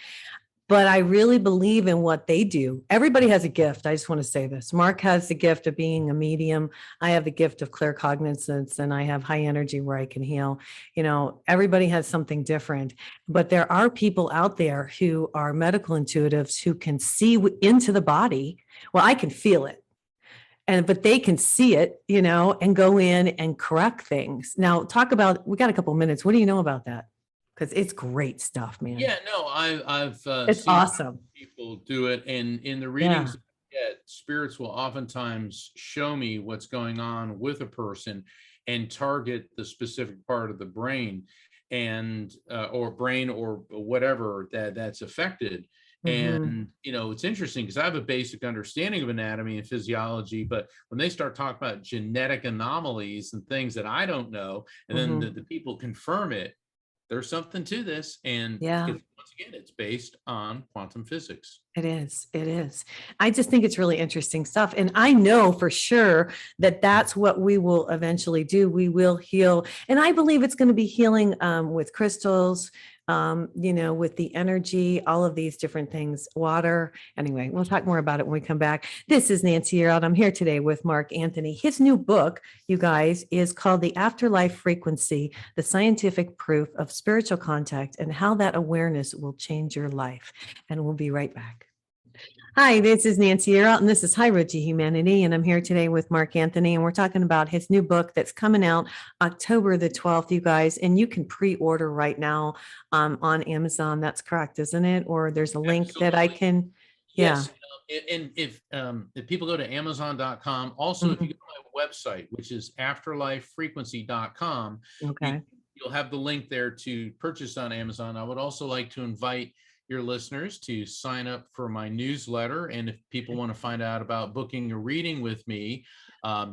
[SPEAKER 1] But I really believe in what they do. Everybody has a gift. I just want to say this. Mark has the gift of being a medium. I have the gift of clear cognizance, and I have high energy where I can heal. You know, everybody has something different. But there are people out there who are medical intuitives who can see into the body. Well, I can feel it. But they can see it, you know, and go in and correct things. Now, talk about, we got a couple minutes. What do you know about that? Because it's great stuff, man.
[SPEAKER 3] Yeah, no, I've
[SPEAKER 1] it's
[SPEAKER 3] seen
[SPEAKER 1] awesome.
[SPEAKER 3] people do it, and in the readings I get, spirits will oftentimes show me what's going on with a person and target the specific part of the brain and or brain or whatever that's affected. And you know, it's interesting because I have a basic understanding of anatomy and physiology, but when they start talking about genetic anomalies and things that I don't know, and then the people confirm it, there's something to this. And once again, it's based on quantum physics.
[SPEAKER 1] It is. It is. I just think it's really interesting stuff. And I know for sure that that's what we will eventually do. We will heal. And I believe it's going to be healing with crystals, you know, with the energy, all of these different things, water. Anyway, we'll talk more about it when we come back. This is Nancy Yearout. I'm here today with Mark Anthony. His new book, you guys, is called The Afterlife Frequency, The Scientific Proof of Spiritual Contact and How That Awareness Will Change Your Life. And we'll be right back. Hi, this is Nancy Yearout, and this is High Road to Humanity, and I'm here today with Mark Anthony, and we're talking about his new book that's coming out October the 12th, you guys, and you can pre-order right now on Amazon. That's correct, isn't it? Or there's a link that I can,
[SPEAKER 3] Yes. And if people go to Amazon.com, also if you go to my website, which is afterlifefrequency.com, you'll have the link there to purchase on Amazon. I would also like to invite your listeners to sign up for my newsletter. And if people want to find out about booking a reading with me,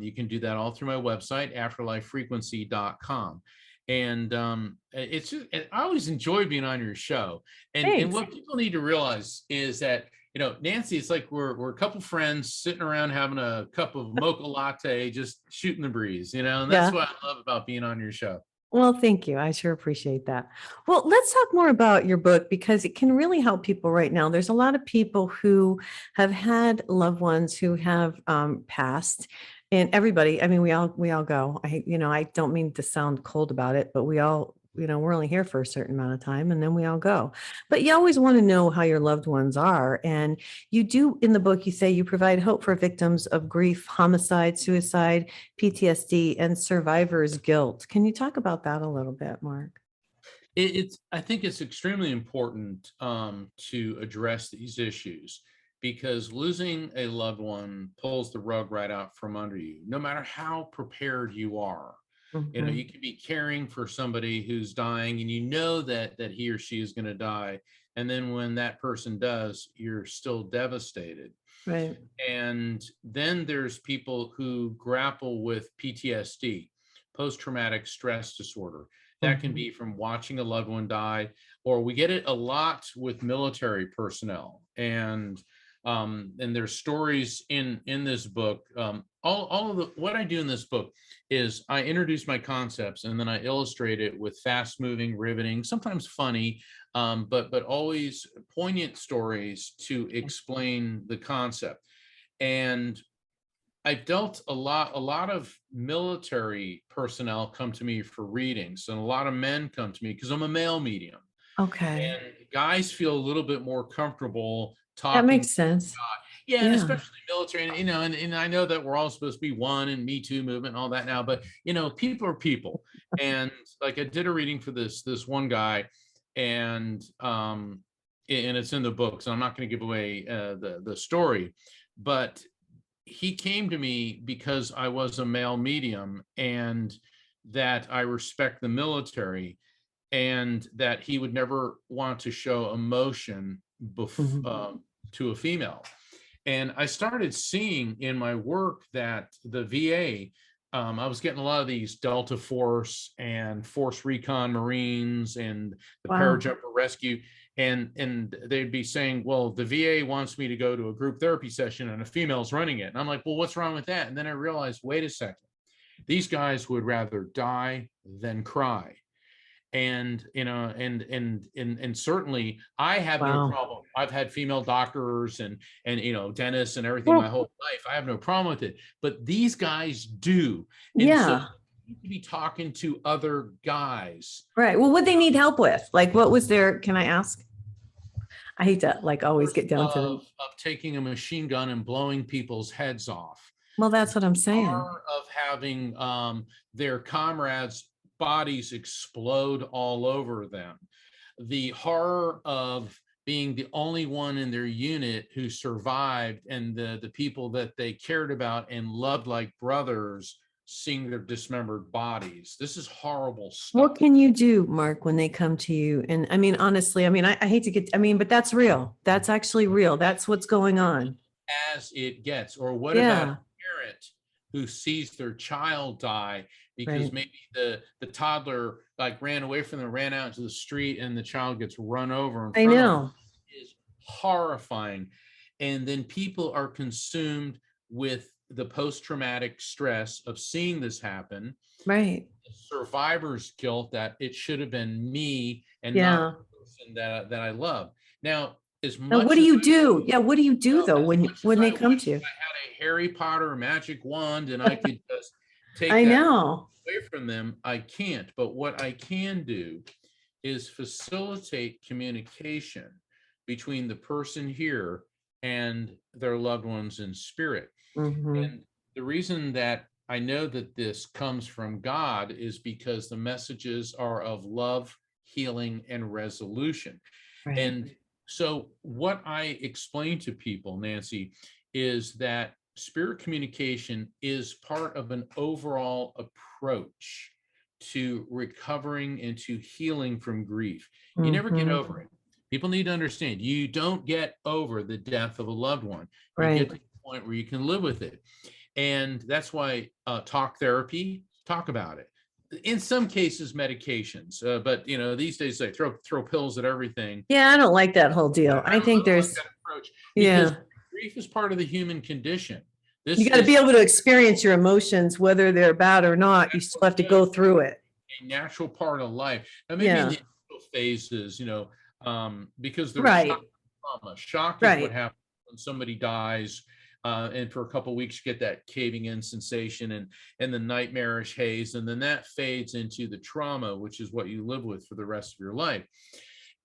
[SPEAKER 3] you can do that all through my website, afterlifefrequency.com. And it's just, I always enjoy being on your show. And what people need to realize is that, you know, Nancy, it's like we're a couple friends sitting around having a cup of mocha latte, just shooting the breeze, you know, and that's what I love about being on your show.
[SPEAKER 1] Well, thank you. I sure appreciate that. Well, let's talk more about your book because it can really help people right now. There's a lot of people who have had loved ones who have passed, and everybody. I mean, we all go. I don't mean to sound cold about it, but we all, we're only here for a certain amount of time, and then we all go. But you always want to know how your loved ones are, and you do in the book. You say you provide hope for victims of grief, homicide, suicide, PTSD, and survivor's guilt. Can you talk about that a little bit, Mark?
[SPEAKER 3] I think it's extremely important to address these issues because losing a loved one pulls the rug right out from under you, no matter how prepared you are. You know,
[SPEAKER 1] Mhm.
[SPEAKER 3] you could be caring for somebody who's dying, and you know that he or she is going to die. And then when that person does, you're still devastated.
[SPEAKER 1] Right.
[SPEAKER 3] And then there's people who grapple with PTSD, post-traumatic stress disorder. That can
[SPEAKER 1] Mhm.
[SPEAKER 3] be from watching a loved one die, or we get it a lot with military personnel. And there's stories in this book. All of what I do in this book is I introduce my concepts and then I illustrate it with fast-moving, riveting, sometimes funny, but always poignant stories to explain the concept. And I've dealt a lot of military personnel come to me for readings, and a lot of men come to me because I'm a male medium.
[SPEAKER 1] Okay.
[SPEAKER 3] And guys feel a little bit more comfortable
[SPEAKER 1] That
[SPEAKER 3] talking.
[SPEAKER 1] makes sense.
[SPEAKER 3] Yeah, and
[SPEAKER 1] Yeah.
[SPEAKER 3] especially military, and and I know that we're all supposed to be one and Me Too movement and all that now, but people are people. And like I did a reading for this one guy, and and it's in the book, so I'm not going to give away the story, but he came to me because I was a male medium and that I respect the military, and that he would never want to show emotion
[SPEAKER 1] Mhm.
[SPEAKER 3] to a female. And I started seeing in my work that the VA, I was getting a lot of these Delta Force and Force Recon Marines and the
[SPEAKER 1] Wow.
[SPEAKER 3] Parajumper Rescue, and they'd be saying, "Well, the VA wants me to go to a group therapy session, and a female's running it." And I'm like, "Well, what's wrong with that?" And then I realized, wait a second, these guys would rather die than cry. And and certainly I have no
[SPEAKER 1] Wow.
[SPEAKER 3] problem. I've had female doctors and dentists and everything my
[SPEAKER 1] Well,
[SPEAKER 3] whole life. I have no problem with it, but these guys do. And so
[SPEAKER 1] yeah.
[SPEAKER 3] you need to be talking to other guys.
[SPEAKER 1] Right. Well, what they need help with? Like, what was their, can I ask? I hate to like always get down to the,
[SPEAKER 3] Of taking a machine gun and blowing people's heads off,
[SPEAKER 1] well, that's what I'm saying.
[SPEAKER 3] horror of having their comrades' bodies explode all over them, the horror of being the only one in their unit who survived, and the people that they cared about and loved like brothers seeing their dismembered bodies. This is horrible
[SPEAKER 1] What
[SPEAKER 3] stuff.
[SPEAKER 1] can you do, Mark, when they come to you? And I mean, honestly, I mean, I hate to get, I mean, but that's real. That's actually real. That's what's going on.
[SPEAKER 3] As it gets. Or what about
[SPEAKER 1] Yeah.
[SPEAKER 3] a parent who sees their child die because
[SPEAKER 1] Right.
[SPEAKER 3] maybe the toddler like ran away from them, ran out into the street, and the child gets run over in
[SPEAKER 1] I
[SPEAKER 3] front of them?
[SPEAKER 1] know.
[SPEAKER 3] It is horrifying. And then people are consumed with the post-traumatic stress of seeing this happen,
[SPEAKER 1] Right.
[SPEAKER 3] the survivor's guilt that it should have been me and not
[SPEAKER 1] Yeah.
[SPEAKER 3] the person that I love. Now, as
[SPEAKER 1] Now, what
[SPEAKER 3] much
[SPEAKER 1] do
[SPEAKER 3] as
[SPEAKER 1] you do? Yeah. What do you do though
[SPEAKER 3] as much as
[SPEAKER 1] when
[SPEAKER 3] I
[SPEAKER 1] they come
[SPEAKER 3] wish
[SPEAKER 1] to you?
[SPEAKER 3] I had a Harry Potter magic wand and I could just take
[SPEAKER 1] I
[SPEAKER 3] that
[SPEAKER 1] know.
[SPEAKER 3] away from them, I can't. But what I can do is facilitate communication between the person here and their loved ones in spirit.
[SPEAKER 1] Hmm.
[SPEAKER 3] And the reason that I know that this comes from God is because the messages are of love, healing, and resolution.
[SPEAKER 1] Right.
[SPEAKER 3] And so, what I explain to people, Nancy, is that spirit communication is part of an overall approach to recovering and to healing from grief. You never get
[SPEAKER 1] Hmm.
[SPEAKER 3] over it. People need to understand you don't get over the death of a loved one. You
[SPEAKER 1] Right.
[SPEAKER 3] get to the point where you can live with it. And that's why talk therapy, talk about it. In some cases, medications, but these days they throw pills at everything.
[SPEAKER 1] Yeah. I don't like that whole deal.
[SPEAKER 3] I
[SPEAKER 1] I
[SPEAKER 3] don't, I
[SPEAKER 1] think
[SPEAKER 3] don't like
[SPEAKER 1] there's,
[SPEAKER 3] that approach because
[SPEAKER 1] yeah,
[SPEAKER 3] grief is part of the human condition.
[SPEAKER 1] you
[SPEAKER 3] This
[SPEAKER 1] got to be
[SPEAKER 3] is
[SPEAKER 1] able to experience your emotions, whether they're bad or not. You still have to go through it.
[SPEAKER 3] a natural part of life. Now, maybe in
[SPEAKER 1] Yeah.
[SPEAKER 3] the initial phases, because there's
[SPEAKER 1] Right.
[SPEAKER 3] shock and trauma. Shock is what
[SPEAKER 1] Right.
[SPEAKER 3] happens when somebody dies, and for a couple of weeks you get that caving in sensation and the nightmarish haze, and then that fades into the trauma, which is what you live with for the rest of your life.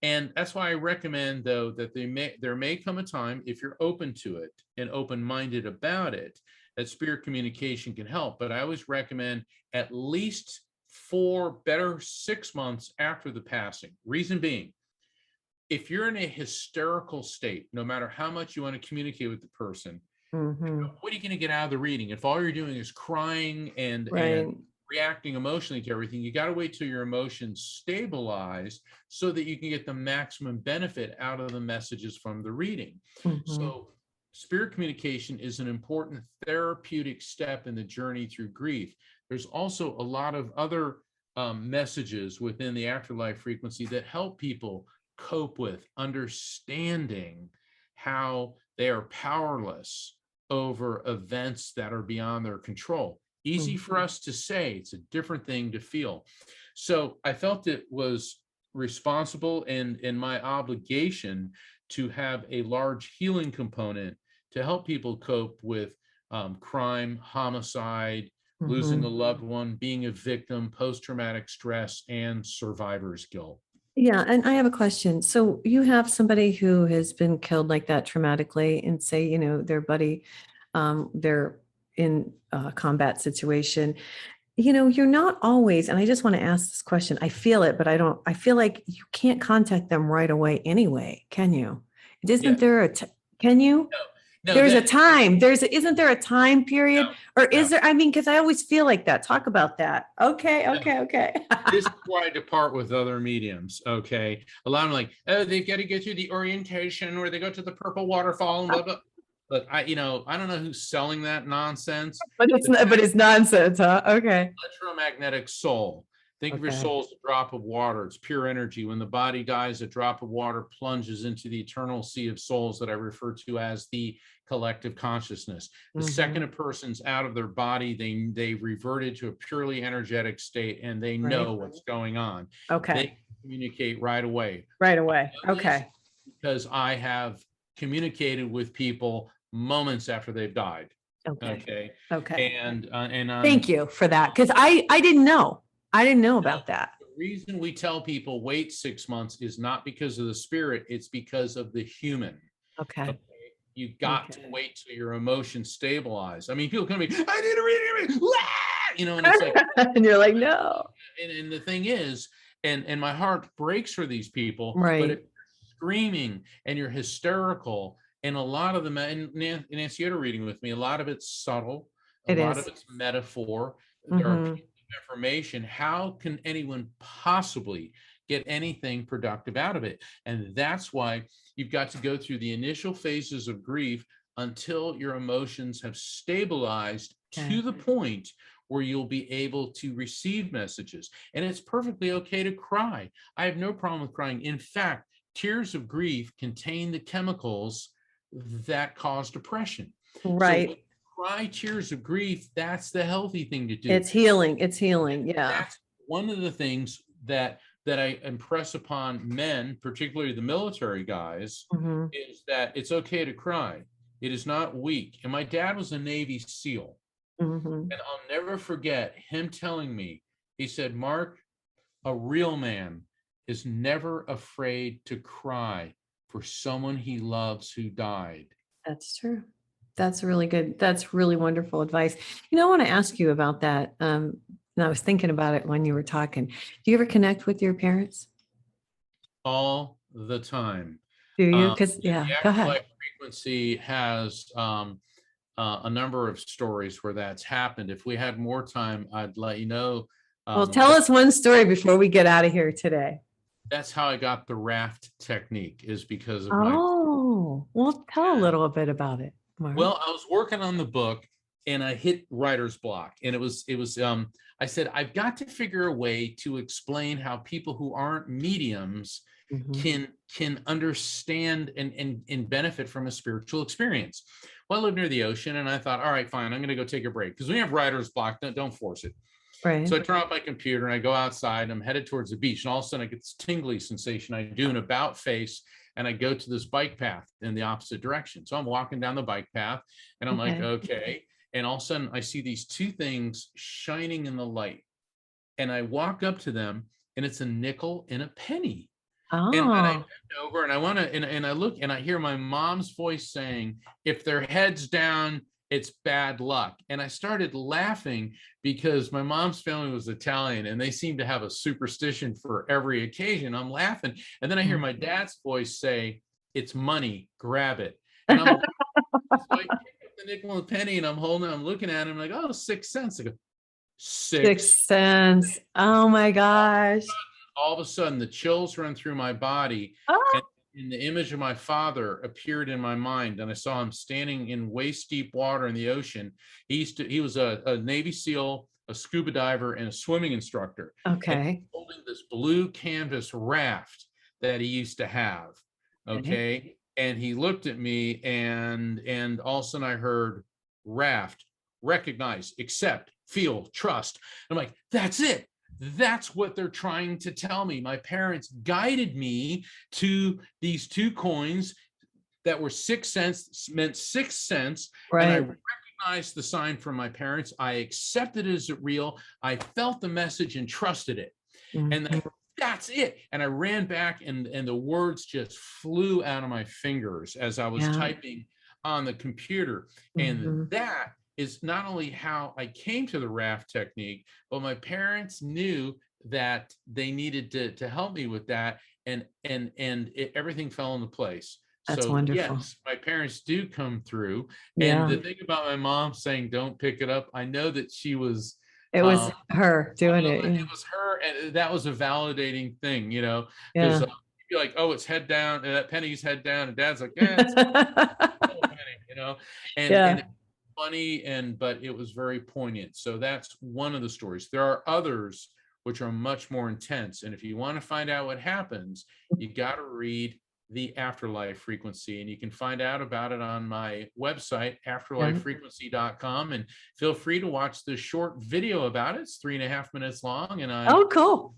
[SPEAKER 3] And that's why I recommend, though, that there may come a time, if you're open to it and open-minded about it, that spirit communication can help. But I always recommend at least 4, better 6 months after the passing. Reason being, if you're in a hysterical state, no matter how much you want to communicate with the person,
[SPEAKER 1] Hmm.
[SPEAKER 3] what are you going to get out of the reading if all you're doing is crying and
[SPEAKER 1] Right.
[SPEAKER 3] reacting emotionally to everything. You got to wait till your emotions stabilize so that you can get the maximum benefit out of the messages from the reading. So spirit communication is an important therapeutic step in the journey through grief. There's also a lot of other messages within the afterlife frequency that help people cope with understanding how they are powerless over events that are beyond their control. Easy for us to say, it's a different thing to feel. So I felt it was responsible and my obligation to have a large healing component to help people cope with crime, homicide, losing a loved one, being a victim, post-traumatic stress, and survivor's guilt.
[SPEAKER 1] Yeah, and I have a question. So you have somebody who has been killed like that traumatically, and say, you know, their buddy, they're in a combat situation. You know, you're not always, and I just want to ask this question. I feel it, but I feel like you can't contact them right away anyway, can you? Isn't
[SPEAKER 3] Yeah.
[SPEAKER 1] there can you?
[SPEAKER 3] No,
[SPEAKER 1] There's a time. Isn't there a time period?
[SPEAKER 3] No,
[SPEAKER 1] Or is
[SPEAKER 3] no.
[SPEAKER 1] there? I mean, because I always feel like that. Talk about that. Okay.
[SPEAKER 3] This is why I depart with other mediums. Okay. A lot of them like, oh, they've got to get through the orientation or they go to the purple waterfall and blah, blah. But I don't know who's selling that nonsense.
[SPEAKER 1] But it's nonsense, huh? Okay.
[SPEAKER 3] Electromagnetic soul. Think of your
[SPEAKER 1] Okay.
[SPEAKER 3] soul as a drop of water. It's pure energy. When the body dies, a drop of water plunges into the eternal sea of souls that I refer to as the collective consciousness. The second a person's out of their body, they reverted to a purely energetic state and they know what's going on.
[SPEAKER 1] Okay.
[SPEAKER 3] They communicate right away.
[SPEAKER 1] Right away. Okay.
[SPEAKER 3] Because I have communicated with people moments after they've died.
[SPEAKER 1] Okay.
[SPEAKER 3] And
[SPEAKER 1] Thank you for that, because I didn't know. I didn't know about that.
[SPEAKER 3] The reason we tell people wait 6 months is not because of the spirit, it's because of the human.
[SPEAKER 1] Okay.
[SPEAKER 3] You've got to wait till your emotions stabilize. I mean, people come to me, I need a reading, you know, and it's like,
[SPEAKER 1] and you're like, no.
[SPEAKER 3] And the thing is, and my heart breaks for these people,
[SPEAKER 1] Right.
[SPEAKER 3] but if you're screaming and you're hysterical, and a lot of them, and Nancy, you had a reading with me, a lot of it's subtle, a lot of it's metaphor. There are pieces of information. How can anyone possibly get anything productive out of it? And that's why you've got to go through the initial phases of grief until your emotions have stabilized to the point where you'll be able to receive messages. And it's perfectly okay to cry. I have no problem with crying. In fact, tears of grief contain the chemicals that cause depression.
[SPEAKER 1] Right.
[SPEAKER 3] So cry tears of grief, that's the healthy thing to do.
[SPEAKER 1] It's healing. Yeah.
[SPEAKER 3] That's one of the things that I impress upon men, particularly the military guys, is that it's okay to cry. It is not weak. And my dad was a Navy SEAL. And I'll never forget him telling me, he said, Mark, a real man is never afraid to cry for someone he loves who died.
[SPEAKER 1] That's true. That's really good. That's really wonderful advice. You know, I want to ask you about that. And I was thinking about it when you were talking. Do you ever connect with your parents?
[SPEAKER 3] All the time.
[SPEAKER 1] Do you? Because
[SPEAKER 3] The
[SPEAKER 1] go ahead.
[SPEAKER 3] Afterlife Frequency has a number of stories where that's happened. If we had more time, I'd let you know.
[SPEAKER 1] Well, tell us one story before we get out of here today.
[SPEAKER 3] That's how I got the raft technique, is because of
[SPEAKER 1] well, tell a little bit about it, Mark.
[SPEAKER 3] Well, I was working on the book and I hit writer's block, and it was I said, I've got to figure a way to explain how people who aren't mediums can understand and benefit from a spiritual experience. Well, I live near the ocean, and I thought, all right, fine, I'm going to go take a break, because when you have writer's block, don't force it.
[SPEAKER 1] Right.
[SPEAKER 3] So I turn off my computer and I go outside and I'm headed towards the beach, and all of a sudden I get this tingly sensation. I do an about face and I go to this bike path in the opposite direction. So I'm walking down the bike path and I'm like, okay. And all of a sudden I see these two things shining in the light, and I walk up to them, and it's a nickel and a penny. And I bend over and I want to, and I look and I hear my mom's voice saying, if their head's down, it's bad luck. And I started laughing because my mom's family was Italian and they seem to have a superstition for every occasion. I'm laughing. And then I hear my dad's voice say, it's money, grab it. And I'm so I pick up the nickel and penny and I'm looking at him like, oh, 6 cents. I go,
[SPEAKER 1] Sixth sense. Oh my gosh.
[SPEAKER 3] All of a sudden, the chills run through my body,
[SPEAKER 1] Oh,
[SPEAKER 3] and the image of my father appeared in my mind, and I saw him standing in waist deep water in the ocean. He was a Navy SEAL, a scuba diver, and a swimming instructor. And
[SPEAKER 1] okay.
[SPEAKER 3] holding this blue canvas raft that he used to have. Okay. And he looked at me, and all of a sudden I heard raft, recognize, accept, feel, trust. I'm like, that's it. That's what they're trying to tell me. My parents guided me to these two coins that were 6 cents, meant 6 cents. And I
[SPEAKER 1] Right.
[SPEAKER 3] recognized the sign from my parents. I accepted it as real. I felt the message and trusted it. And
[SPEAKER 1] Mhm.
[SPEAKER 3] that's it. And I ran back, and the words just flew out of my fingers as I was
[SPEAKER 1] Yeah.
[SPEAKER 3] typing on the computer. And
[SPEAKER 1] Mhm.
[SPEAKER 3] that is not only how I came to the raft technique, but my parents knew that they needed to help me with that. And everything fell into place.
[SPEAKER 1] That's
[SPEAKER 3] So
[SPEAKER 1] wonderful.
[SPEAKER 3] yes, my parents do come through. And
[SPEAKER 1] Yeah.
[SPEAKER 3] the thing about my mom saying, don't pick it up, I know that she was,
[SPEAKER 1] It was her doing it.
[SPEAKER 3] it was her, and that was a validating thing, because
[SPEAKER 1] Yeah.
[SPEAKER 3] you'd be like, oh, it's head down, and that penny's head down, and dad's like, yeah, it's still a penny. And
[SPEAKER 1] Yeah.
[SPEAKER 3] it's funny, but it was very poignant. So that's one of the stories. There are others which are much more intense, and if you want to find out what happens, you got to read the Afterlife Frequency, and you can find out about it on my website, afterlifefrequency.com, and feel free to watch the short video about it. It's 3.5 minutes long, and
[SPEAKER 1] Oh, cool.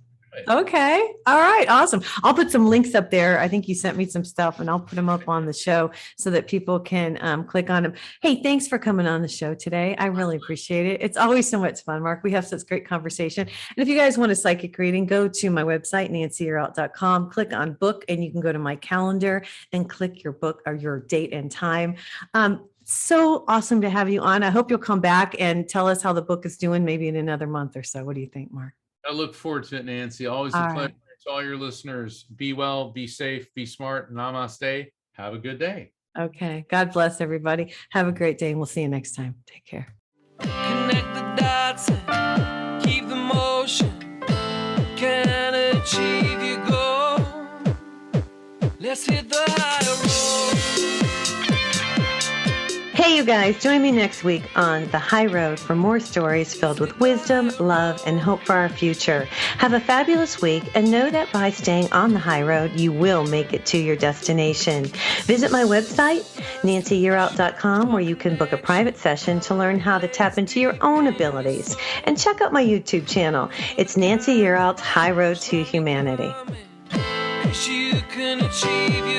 [SPEAKER 1] Okay. All right. Awesome. I'll put some links up there. I think you sent me some stuff, and I'll put them up on the show so that people can click on them. Hey, thanks for coming on the show today. I really appreciate it. It's always so much fun, Mark. We have such great conversation. And if you guys want a psychic reading, go to my website, nancyyearout.com, click on book, and you can go to my calendar and click your book or your date and time. So awesome to have you on. I hope you'll come back and tell us how the book is doing maybe in another month or so. What do you think, Mark?
[SPEAKER 3] I look forward to it, Nancy. Always
[SPEAKER 1] All
[SPEAKER 3] a
[SPEAKER 1] right.
[SPEAKER 3] pleasure. To all your listeners, be well, be safe, be smart. Namaste. Have a good day.
[SPEAKER 1] Okay. God bless everybody. Have a great day, and we'll see you next time. Take care.
[SPEAKER 2] Connect the dots and keep the motion. Can achieve your goal. Let's hit the high road.
[SPEAKER 1] Hey, you guys, join me next week on The High Road for more stories filled with wisdom, love, and hope for our future. Have a fabulous week, and know that by staying on the high road, you will make it to your destination. Visit my website, nancyyearout.com, where you can book a private session to learn how to tap into your own abilities. And check out my YouTube channel. It's Nancy Yearout's High Road to Humanity.
[SPEAKER 2] 'Cause you can achieve your